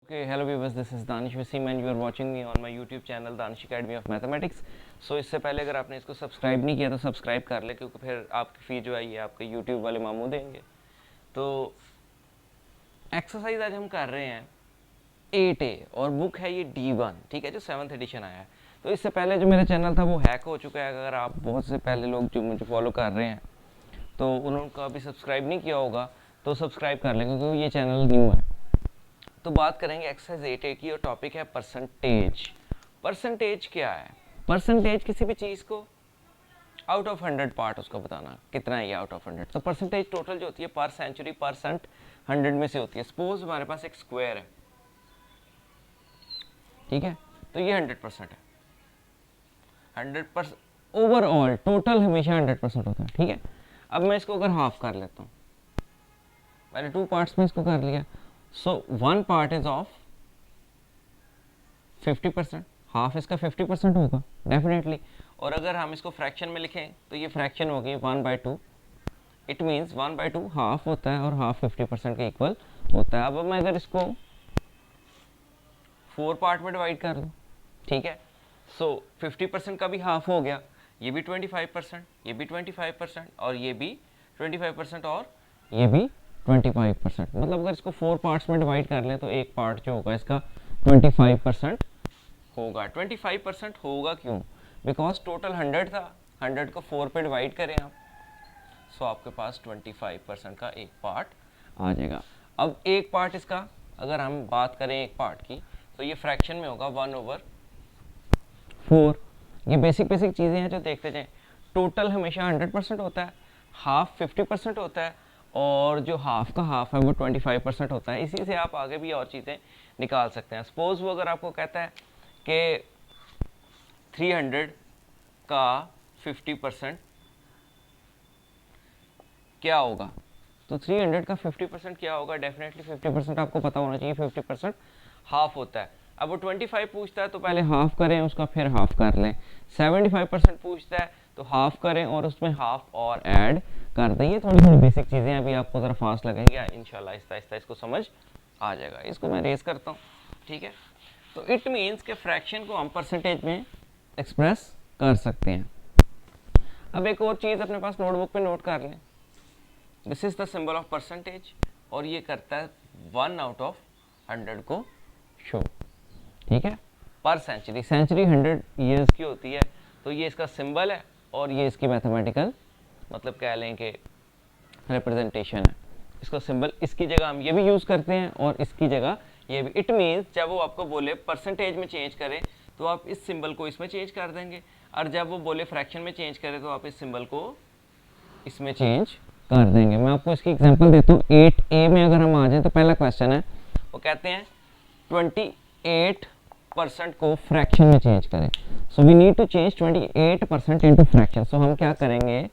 Okay, hello viewers, this is Danish Wasim and you are watching me on my YouTube channel Danish Academy of Mathematics. So इससे पहले अगर आपने इसको subscribe नहीं किया तो सब्सक्राइब कर ले, क्योंकि फिर आपकी फी जो है ये आपके YouTube वाले मामू देंगे। तो एक्सरसाइज आज हम कर रहे हैं 8A और बुक है ये D1, ठीक है, जो 7th एडिशन आया है। तो इससे पहले जो मेरा चैनल था वो हैक हो चुका है। अगर आप बहुत से पहले लोग जो मुझे फॉलो कर रहे हैं तो उन्होंने अभी सब्सक्राइब नहीं किया होगा तो सब्सक्राइब कर लें, क्योंकि ये चैनल न्यू है। तो बात करेंगे एक्सरसाइज 8A की और टॉपिक है परसेंटेज। परसेंटेज क्या है? परसेंटेज किसी भी चीज़ को आउट ऑफ 100 पार्ट उसको बताना कितना है ये आउट ऑफ 100। तो परसेंटेज टोटल जो होती है पर सेंचुरी परसेंट 100 में से होती है। सपोज हमारे पास एक स्क्वायर है, ठीक है, तो ये 100% है। 100% ओवरऑल टोटल हमेशा 100% होता है, ठीक है। अब मैं इसको अगर हाफ कर लेता हूँ, मैंने 2 पार्ट्स में इसको कर लिया। सो 1 पार्ट इज ऑफ 50%, हाफ इसका 50% होगा डेफिनेटली। और अगर हम इसको फ्रैक्शन में लिखें तो ये फ्रैक्शन होगी 1/2। इट मीन्स 1/2 हाफ होता है और हाफ 50% के इक्वल होता है। अब मैं अगर इसको 4 पार्ट में डिवाइड कर दूँ, ठीक है, सो 50% का भी हाफ हो गया, ये भी 25%, ये भी 25% और ये भी 25% और ये भी 25%। मतलब अगर इसको 4 पार्ट्स में डिवाइड कर लें तो एक पार्ट जो होगा इसका 25% होगा। 25% होगा क्यों? बिकॉज टोटल 100 था, 100 को 4 पे डिवाइड करें आप, सो आपके पास 25% का एक पार्ट आ जाएगा। अब एक पार्ट इसका अगर हम बात करें एक पार्ट की तो ये फ्रैक्शन में होगा 1/4। ये बेसिक चीज़ें हैं जो देखते जाएं। टोटल हमेशा 100% होता है, हाफ 50% होता है और जो हाफ का हाफ है वो 25% होता है। इसी से आप आगे भी और चीज़ें निकाल सकते हैं। सपोज वो अगर आपको कहता है कि 300 का 50% क्या होगा, तो 300 का 50% क्या होगा? डेफिनेटली 50% आपको पता होना चाहिए, 50% हाफ होता है। अब वो 25 पूछता है तो पहले हाफ करें उसका, फिर हाफ कर लें। 75% पूछता है तो हाफ करें और उसमें हाफ और ऐड कर दें। ये थोड़ी बेसिक चीज़ें अभी आपको ज़रा फास्ट लगेंगे, इंशाल्लाह आहिस्ता आहिस्ता इसको समझ आ जाएगा। इसको मैं रेज करता हूँ, ठीक है। तो इट मीन्स के फ्रैक्शन को हम परसेंटेज में एक्सप्रेस कर सकते हैं। अब एक और चीज़ अपने पास नोटबुक पे नोट कर लें, this is the symbol of percentage और ये करता है 1/100 को शो, ठीक है। पर सेंचुरी, सेंचुरी 100 ईयर्स की होती है, तो ये इसका सिंबल है और ये इसकी मैथमेटिकल मतलब कह लें कि रिप्रेजेंटेशन है। इसका सिंबल इसकी जगह हम ये भी यूज़ करते हैं और इसकी जगह ये भी। इट मीन्स जब वो आपको बोले परसेंटेज में चेंज करें तो आप इस सिंबल को इसमें चेंज कर देंगे, और जब वो बोले फ्रैक्शन में चेंज करें तो आप इस सिंबल को इसमें चेंज कर देंगे। मैं आपको इसकी एग्जांपल देता हूँ। 8A में अगर हम आ जाए तो पहला क्वेश्चन है, वो कहते हैं 28% को फ्रैक्शन में चेंज करें। So we need to change 28% into fraction. सो हम क्या करेंगे,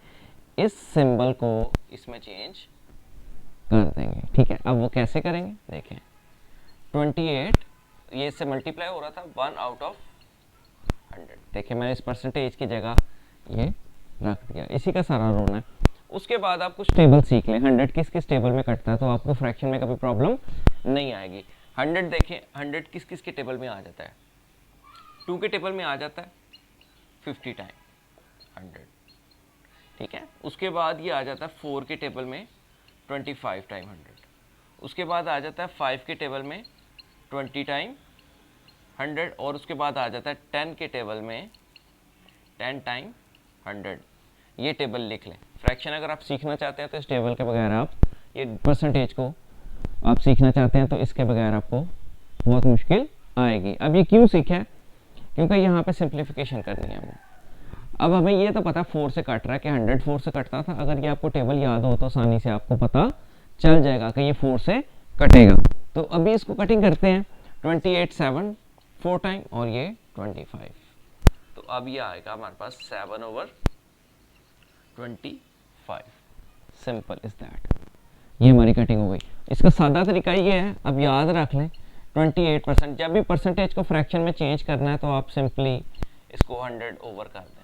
इस सिंबल को इसमें चेंज कर देंगे, ठीक है। अब वो कैसे करेंगे देखें। 28 ये इससे मल्टीप्लाई हो रहा था 1/100। देखिए मैंने इस परसेंटेज की जगह ये रख दिया, इसी का सारा रोल है। उसके बाद आप कुछ टेबल सीख लें, 100 किस किस टेबल में कटता है, तो आपको फ्रैक्शन में कभी प्रॉब्लम नहीं आएगी। 100 देखें, 100 किस किस के टेबल में आ जाता है? 2 के टेबल में आ जाता है 50 टाइम 100, ठीक है। उसके बाद ये आ जाता है 4 के टेबल में 25 टाइम 100। उसके बाद आ जाता है 5 के टेबल में 20 टाइम 100 और उसके बाद आ जाता है 10 के टेबल में 10 टाइम 100। ये टेबल लिख लें। फ्रैक्शन अगर आप सीखना चाहते हैं तो इस टेबल के बगैर आप ये परसेंटेज को आप सीखना चाहते हैं तो इसके बगैर आपको बहुत मुश्किल आएगी। अब ये क्यों सीखें? क्योंकि यहाँ पे सिंप्लीफिकेशन करनी है हमें। अब हमें ये तो पता 4 से कट रहा है कि 100 4 से कटता था। अगर ये आपको टेबल याद हो तो आसानी से आपको पता चल जाएगा कि ये 4 से कटेगा। तो अभी इसको कटिंग करते हैं। 28 7 4 टाइम और ये 25, तो अब ये आएगा हमारे पास 7/25। Simple is that. ये हमारी कटिंग हो गई। इसका सादा तरीका ये है, अब याद रख लें 28%। जब भी परसेंटेज को फ्रैक्शन में चेंज करना है तो आप सिंपली इसको 100 ओवर कर दें,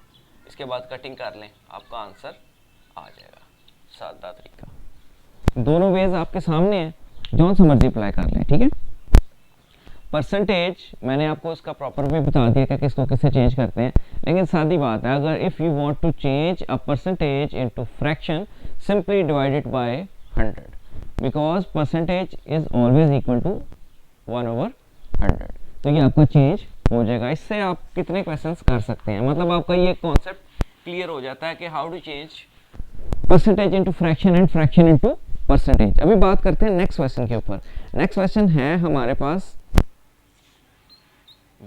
इसके बाद कटिंग कर लें, आपका आंसर आ जाएगा। सादा तरीका। दोनों वेज आपके सामने हैं, जौन सा मर्जी अप्लाई कर लें, ठीक है। परसेंटेज मैंने आपको इसका प्रॉपर वे बता दिया कि किसको किससे चेंज करते हैं, लेकिन सादी बात है, अगर if you want to change a percentage into fraction simply divided by 100 because percentage is always equal to 1/100। तो ये आपका चेंज हो जाएगा। इससे आप कितने क्वेश्चंस कर सकते हैं, मतलब आपका ये कॉन्सेप्ट क्लियर हो जाता है कि how to change percentage into fraction and fraction into percentage. अभी बात करते हैं नेक्स्ट क्वेश्चन के ऊपर। नेक्स्ट क्वेश्चन है हमारे पास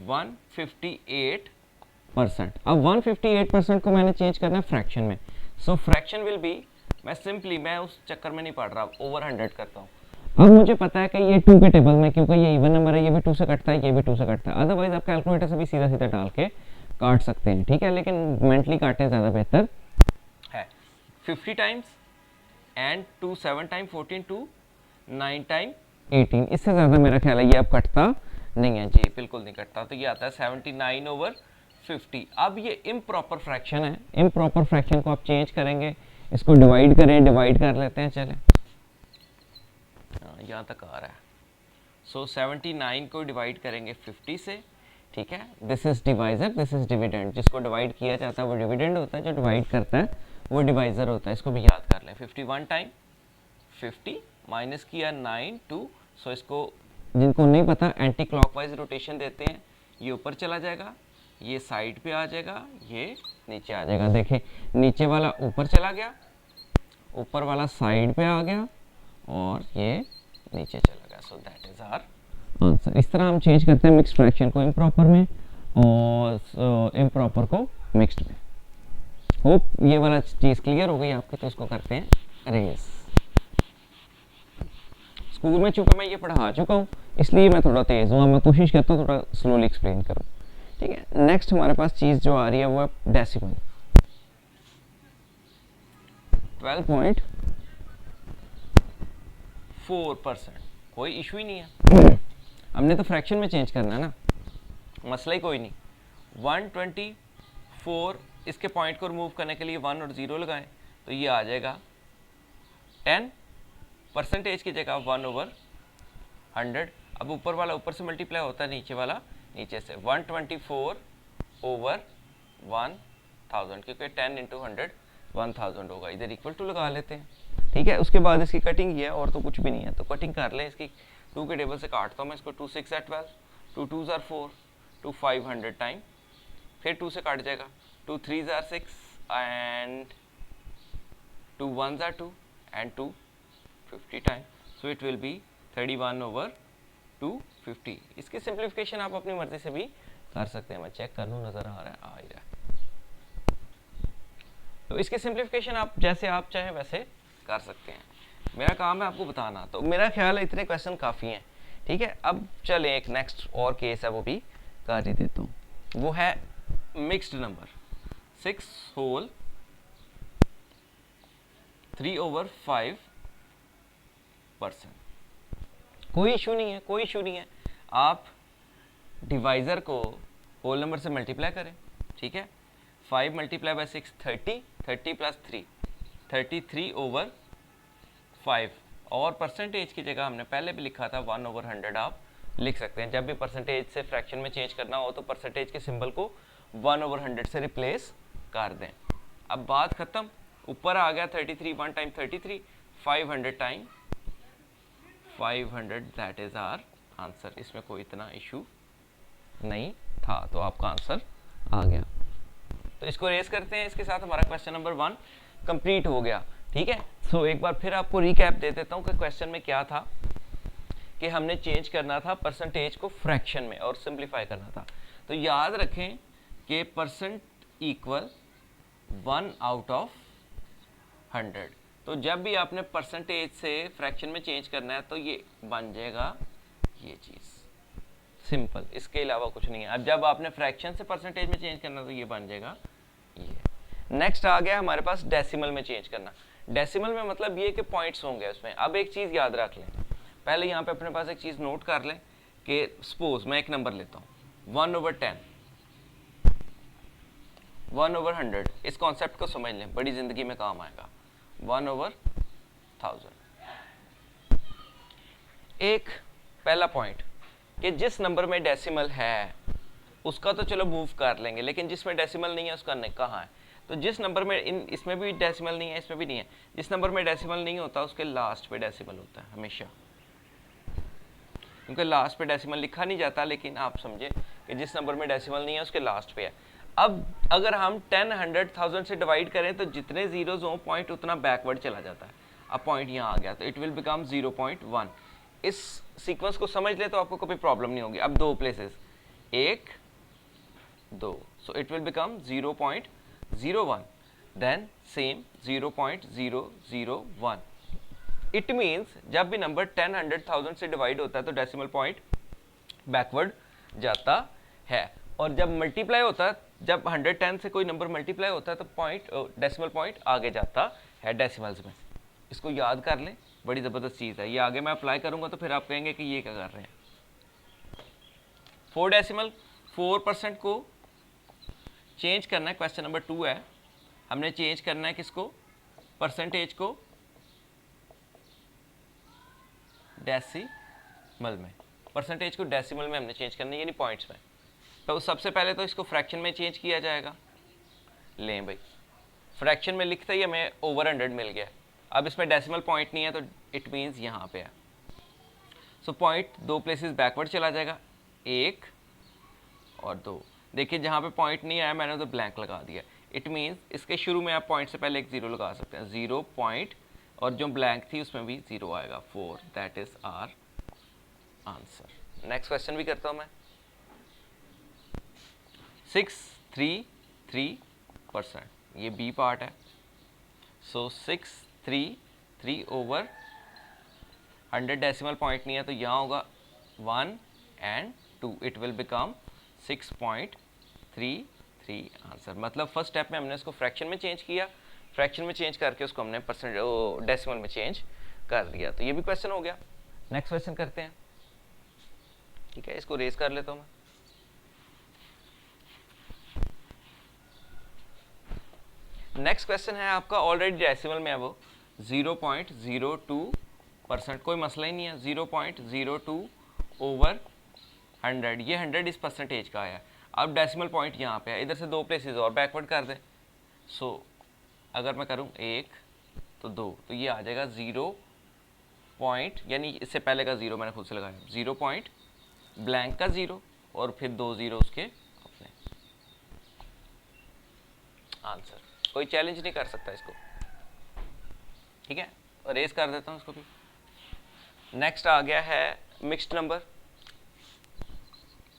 158%। अब 158% को मैंने चेंज करना है फ्रैक्शन में। सो फ्रैक्शन विल बी, मैं उस चक्कर में नहीं पड़ रहा, ओवर 100 करता हूँ। अब मुझे पता है कि ये 2 के टेबल में, क्योंकि ये इवन नंबर है, ये भी 2 से कटता है, ये भी 2 से कटता है। अदरवाइज आप कैलकुलेटर से भी सीधा सीधा डाल के काट सकते हैं, ठीक है, लेकिन मेंटली काटें ज़्यादा बेहतर है। 50 टाइम्स एंड 2 7 टाइम 14 2 9 टाइम 18, इससे ज़्यादा मेरा ख्याल है ये अब कटता नहीं है जी, बिल्कुल नहीं कटता। तो ये आता है 79/50। अब ये इम्प्रॉपर फ्रैक्शन है, इम्प्रॉपर फ्रैक्शन को आप चेंज करेंगे, इसको डिवाइड करें, डिवाइड कर लेते हैं, चले यहाँ तक आ रहा है। सो 79 को डिवाइड करेंगे 50 से, ठीक है, this is divisor, this is dividend. जिसको डिवाइड किया जाता है वो डिविडेंड होता है, जो डिवाइड करता है वो डिवाइजर होता है, इसको भी याद कर लें। 51 टाइम 50 माइनस किया 9 2, सो इसको जिनको नहीं पता एंटी क्लॉकवाइज रोटेशन देते हैं, ये ऊपर चला जाएगा, ये साइड पे आ जाएगा, ये नीचे आ जाएगा। देखें नीचे वाला ऊपर चला गया, ऊपर वाला साइड पे आ गया और ये नीचे चला गया। So that is our answer. इस तरह हम चेंज करते हैं मिक्स्ड फ्रैक्शन को इम्प्रॉपर में और इम्प्रॉपर को मिक्स्ड में। होप ये वाला चीज़ क्लियर हो गई आपकी। तो इसको करते हैं रेस। स्कूल में चूँकि मैं ये पढ़ा चुका हूँ इसलिए मैं थोड़ा तेज़ हूँ, मैं कोशिश करता हूँ थोड़ा स्लोली एक्सप्लेन करूँ, ठीक है। नेक्स्ट हमारे पास चीज़ जो आ रही है वो है डेसिमल। 12.4%, कोई इशू ही नहीं है, हमने तो फ्रैक्शन में चेंज करना है ना, मसला ही कोई नहीं। 124, इसके पॉइंट को रिमूव करने के लिए 1 और 0 लगाएं तो ये आ जाएगा 10, परसेंटेज की जगह 1/100। अब ऊपर वाला ऊपर से मल्टीप्लाई होता है, नीचे वाला नीचे से। 124/1000, क्योंकि 10 × 100 1000 होगा, इधर इक्वल टू लगा लेते हैं, ठीक है। उसके बाद इसकी कटिंग है और तो कुछ भी नहीं है, तो कटिंग कर लें इसकी। 2 के टेबल से काटता हूँ मैं इसको। 2 6 12, 2 2 4, 2 500 टाइम, फिर 2 से काट जाएगा, 2 3 6 and 2 1 2 and 2 50 time. So it will be 31/250। इसकी सिंप्लीफिकेशन आप अपनी मर्जी से भी कर सकते हैं, मैं चेक कर लूँ, नज़र आ रहा है, आ ही रहा है। तो इसकी सिंप्लीफिकेशन आप जैसे आप चाहें वैसे कर सकते हैं, मेरा काम है आपको बताना। तो मेरा ख्याल है इतने क्वेश्चन काफ़ी हैं, ठीक है। अब चले एक नेक्स्ट और केस है वो भी कर ही देता हूँ। वो है मिक्स्ड नंबर 6 होल 3/5%। कोई इशू नहीं है, कोई इशू नहीं है। आप डिवाइज़र को होल नंबर से मल्टीप्लाई करें, ठीक है। 5 × 6 30, 30 + 3 33/5, और परसेंटेज की जगह हमने पहले भी लिखा था 1/100 आप लिख सकते हैं। जब भी परसेंटेज से फ्रैक्शन में चेंज करना हो तो परसेंटेज के सिंबल को 1/100 से रिप्लेस कर दें। अब बात ख़त्म, ऊपर आ गया 33, 1 time 33, 500 time 500, that is our answer. इसमें कोई इतना इशू नहीं था, तो आपका आंसर आ गया। तो इसको रेस करते हैं, इसके साथ हमारा क्वेश्चन नंबर 1 कंप्लीट हो गया, ठीक है। सो एक बार फिर आपको रिकैप दे देता हूँ कि क्वेश्चन में क्या था, कि हमने चेंज करना था परसेंटेज को फ्रैक्शन में और सिंप्लीफाई करना था। तो याद रखें कि परसेंट इक्वल 1/100। तो जब भी आपने परसेंटेज से फ्रैक्शन में चेंज करना है तो ये बन जाएगा ये चीज़, सिंपल, इसके अलावा कुछ नहीं है। अब जब आपने फ्रैक्शन से परसेंटेज में चेंज करना तो ये बन जाएगा ये। नेक्स्ट आ गया हमारे पास डेसिमल में चेंज करना। डेसिमल में मतलब ये कि पॉइंट्स होंगे उसमें। अब एक चीज़ याद रख लें, पहले यहाँ पे अपने पास एक चीज़ नोट कर लें कि सपोज मैं एक नंबर लेता हूँ 1/10, 1/100। इस कॉन्सेप्ट को समझ लें, बड़ी ज़िंदगी में काम आएगा। 1/1000, एक पहला पॉइंट कि जिस नंबर में डेसिमल है उसका तो चलो मूव कर लेंगे, लेकिन जिसमें डेसिमल नहीं है उसका कहाँ है। तो जिस नंबर में इसमें भी डेसिमल नहीं है, इसमें भी नहीं है, जिस नंबर में डेसिमल नहीं होता उसके लास्ट पे डेसिमल होता है हमेशा, क्योंकि लास्ट पे डेसिमल लिखा नहीं जाता, लेकिन आप समझे कि जिस नंबर में डेसिमल नहीं है उसके लास्ट पे है। अब अगर हम 10, 100, 1000 से डिवाइड करें तो जितने जीरोज हों पॉइंट उतना बैकवर्ड चला जाता है। अब पॉइंट यहाँ आ गया तो इट विल बिकम 0.1। इस सीक्वेंस को समझ ले तो आपको कभी प्रॉब्लम नहीं होगी। अब दो places 1 2, so it will become 0.01, then same 0.001। It means जब भी नंबर 10, 100, 1000 से डिवाइड होता है तो डेसिमल पॉइंट बैकवर्ड जाता है, और जब मल्टीप्लाई होता है, जब 110 से कोई नंबर मल्टीप्लाई होता है तो पॉइंट डेसिमल पॉइंट आगे जाता है डेसिमल्स में। इसको याद कर लें, बड़ी ज़बरदस्त चीज़ है ये। आगे मैं अप्लाई करूंगा तो फिर आप कहेंगे कि ये क्या कर रहे हैं। 4 डेसिमल 4% को चेंज करना है, क्वेश्चन नंबर 2 है। हमने चेंज करना है किसको, परसेंटेज को डेसिमल में, परसेंटेज को डेसिमल में हमने चेंज करना है, यानी पॉइंट्स में। तो सबसे पहले तो इसको फ्रैक्शन में चेंज किया जाएगा। लें भाई, फ्रैक्शन में लिखते ही हमें ओवर 100 मिल गया। अब इसमें डेसिमल पॉइंट नहीं है तो इट मीन्स यहाँ पे है। सो पॉइंट दो प्लेसेस बैकवर्ड चला जाएगा, 1 और 2। देखिए जहाँ पे पॉइंट नहीं आया मैंने तो ब्लैंक लगा दिया। इट मीन्स इसके शुरू में आप पॉइंट से पहले एक 0 लगा सकते हैं, 0 पॉइंट, और जो ब्लैंक थी उसमें भी 0 आएगा, 4। That is our answer. Next question भी करता हूँ मैं। 633%, ये बी पार्ट है। सो 633 ओवर 100 डेसिमल पॉइंट नहीं है तो यहाँ होगा 1 and 2, it will become 6.33 answer. मतलब फर्स्ट स्टेप में हमने इसको फ्रैक्शन में चेंज किया, फ्रैक्शन में चेंज करके उसको हमने डेसिमल में चेंज कर दिया। तो ये भी क्वेश्चन हो गया। नेक्स्ट क्वेश्चन करते हैं, ठीक है, इसको रेज कर लेता हूँ मैं। नेक्स्ट क्वेश्चन है आपका ऑलरेडी डेसिमल में है, वो 0.02%, कोई मसला ही नहीं है। 0.02 ओवर 100, ये 100 इस परसेंटेज का आया। अब डेसिमल पॉइंट यहाँ पे है, इधर से दो प्लेसेस और बैकवर्ड कर दें। सो अगर मैं करूँ 1 तो 2, तो ये आ जाएगा 0 पॉइंट, यानी इससे पहले का 0 मैंने खुद से लगाया, 0 पॉइंट ब्लैंक का 0 और फिर 2 0 उसके अपने। आंसर कोई चैलेंज नहीं कर सकता इसको, ठीक है। रेस कर देता हूँ इसको भी। नेक्स्ट आ गया है मिक्स्ड नंबर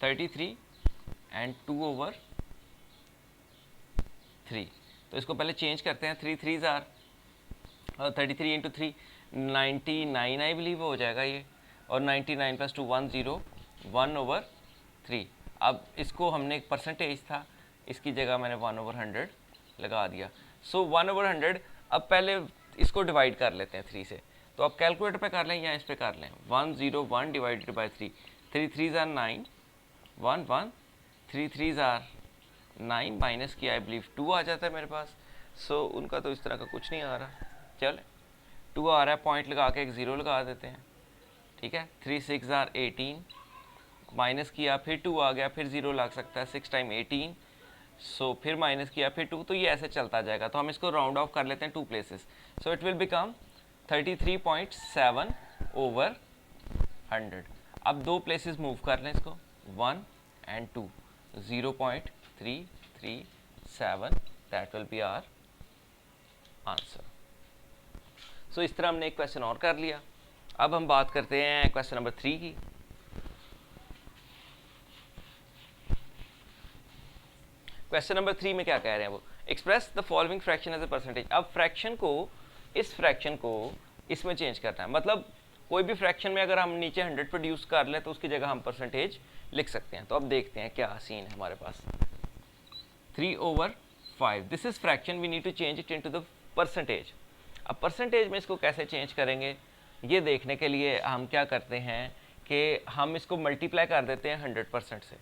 33 and 2 over 3। तो इसको पहले चेंज करते हैं। 3 3s are 33 into 3 99 I believe हो जाएगा ये, और 99 + 2 101 ओवर 3। अब इसको हमने एक परसेंटेज था, इसकी जगह मैंने 1 ओवर 100 लगा दिया। सो 1 ओवर 100। अब पहले इसको डिवाइड कर लेते हैं 3 से, तो आप कैलकुलेटर पे कर लें या इस पे कर लें। 101 divided by 3, 3 3s are 9, 1 1, 3 3s are 9, minus किया आई बिलीव 2 आ जाता है मेरे पास। सो उनका तो इस तरह का कुछ नहीं आ रहा, चल 2 आ रहा है, पॉइंट लगा के एक 0 लगा देते हैं, ठीक है। 3 6s आर 18, माइनस किया फिर 2 आ गया, फिर 0 लग सकता है, 6 टाइम 18। सो फिर माइनस किया फिर 2, तो ये ऐसे चलता जाएगा। तो हम इसको राउंड ऑफ कर लेते हैं 2 places. So it will become 33.7 over 100। अब 2 प्लेसेस मूव कर लें इसको, 1 and 2, 0.337, that will be our answer. So इस तरह हमने एक क्वेश्चन और कर लिया। अब हम बात करते हैं क्वेश्चन नंबर 3 की। क्वेश्चन नंबर 3 में क्या कह रहे हैं वो, express the following fraction as a percentage. अब फ्रैक्शन को, इस फ्रैक्शन को इसमें चेंज करना है। मतलब कोई भी फ्रैक्शन में अगर हम नीचे 100 प्रोड्यूस कर लें तो उसकी जगह हम परसेंटेज लिख सकते हैं। तो अब देखते हैं क्या सीन है हमारे पास। 3 over 5, this is fraction, we need to change it into the percentage. अब परसेंटेज में इसको कैसे चेंज करेंगे ये देखने के लिए हम क्या करते हैं कि हम इसको मल्टीप्लाई कर देते हैं 100% से।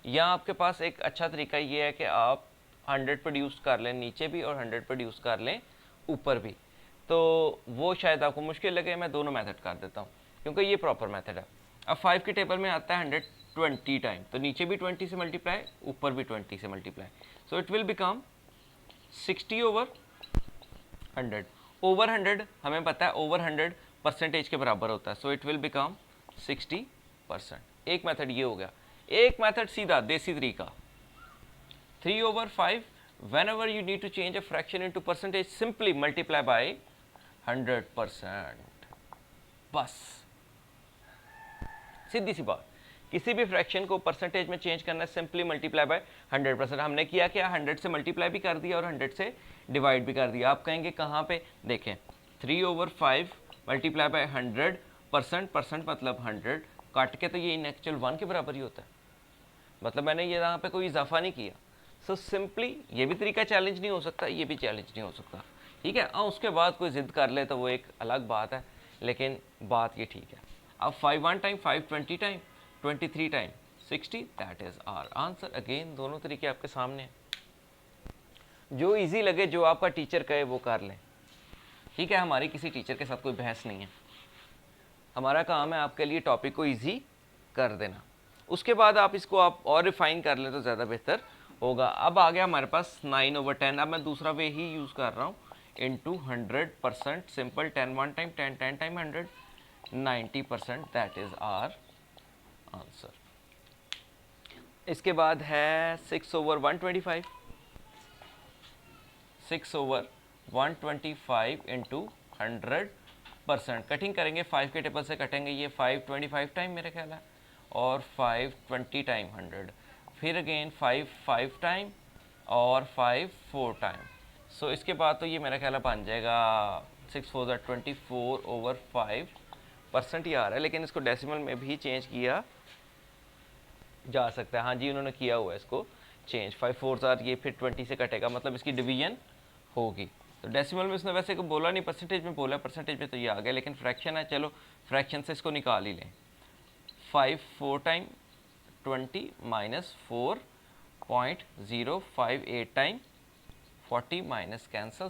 या आपके पास एक अच्छा तरीका ये है कि आप 100 प्रोड्यूस कर लें नीचे भी और 100 प्रोड्यूस कर लें ऊपर भी। तो वो शायद आपको मुश्किल लगे, मैं दोनों मेथड कर देता हूँ क्योंकि ये प्रॉपर मेथड है। अब 5 के टेबल में आता है 120 टाइम, तो नीचे भी 20 से मल्टीप्लाई, ऊपर भी 20 से multiply, so it will become 60 over 100। Over 100 हमें पता है ओवर 100 परसेंटेज के बराबर होता है, सो इट विल बिकम 60%। एक मेथड ये हो गया। एक मेथड सीधा देसी तरीका, 3 over 5, whenever you need to change a fraction into percentage, simply multiply by 100%। बस सीधी सी बात, किसी भी फ्रैक्शन को परसेंटेज में चेंज करना है, सिंपली मल्टीप्लाई बाय 100%। हमने किया क्या, 100 से मल्टीप्लाई भी कर दिया और 100 से डिवाइड भी कर दिया। आप कहेंगे कहाँ पे, देखें 3 over 5 मल्टीप्लाई बाय 100%, परसेंट मतलब 100 काट के, तो ये इन एक्चुअल 1 के बराबर ही होता है, मतलब मैंने ये यहाँ पे कोई इजाफा नहीं किया। सो सिंपली ये भी तरीका चैलेंज नहीं हो सकता, ये भी चैलेंज नहीं हो सकता, ठीक है। और उसके बाद कोई ज़िद कर ले तो वो एक अलग बात है, लेकिन बात ये ठीक है। अब 5 1 time, 5 20 time, 23 time 60, that is our answer. Again दोनों तरीके आपके सामने हैं, जो इजी लगे, जो आपका टीचर कहे वो कर लें, ठीक है। हमारी किसी टीचर के साथ कोई बहस नहीं है, हमारा काम है आपके लिए टॉपिक को ईजी कर देना। उसके बाद आप इसको आप और रिफाइन कर लें तो ज़्यादा बेहतर होगा। अब आ गया हमारे पास 9 over 10, अब मैं दूसरा वे ही यूज़ कर रहा हूँ, into 100%, simple 10 1 time 10 10 time 100, 90%, that is our answer. इसके बाद है 6 over 125, 6 over 125 इंटू 100%, कटिंग करेंगे 5 के टेबल से कटेंगे, ये 5 25 टाइम मेरे ख्याल है, और 5 20 टाइम 100, फिर अगेन 5 5 टाइम और 5 4 टाइम। सो इसके बाद तो ये मेरा ख्याल बन जाएगा 6 4 24 over 5% ही आ रहा है, लेकिन इसको डेसिमल में भी चेंज किया जा सकता है। हाँ जी, उन्होंने किया हुआ है इसको चेंज, 5 4 ये फिर 20 से कटेगा, मतलब इसकी डिवीजन होगी। तो डेसिमल में उसने वैसे को बोला नहीं, परसेंटेज में बोला, परसेंटेज में तो ये आ गया, लेकिन फ्रैक्शन है, चलो फ्रैक्शन से इसको निकाल ही लें। 5 4 time 20 minus 4.058 time 40 minus cancel,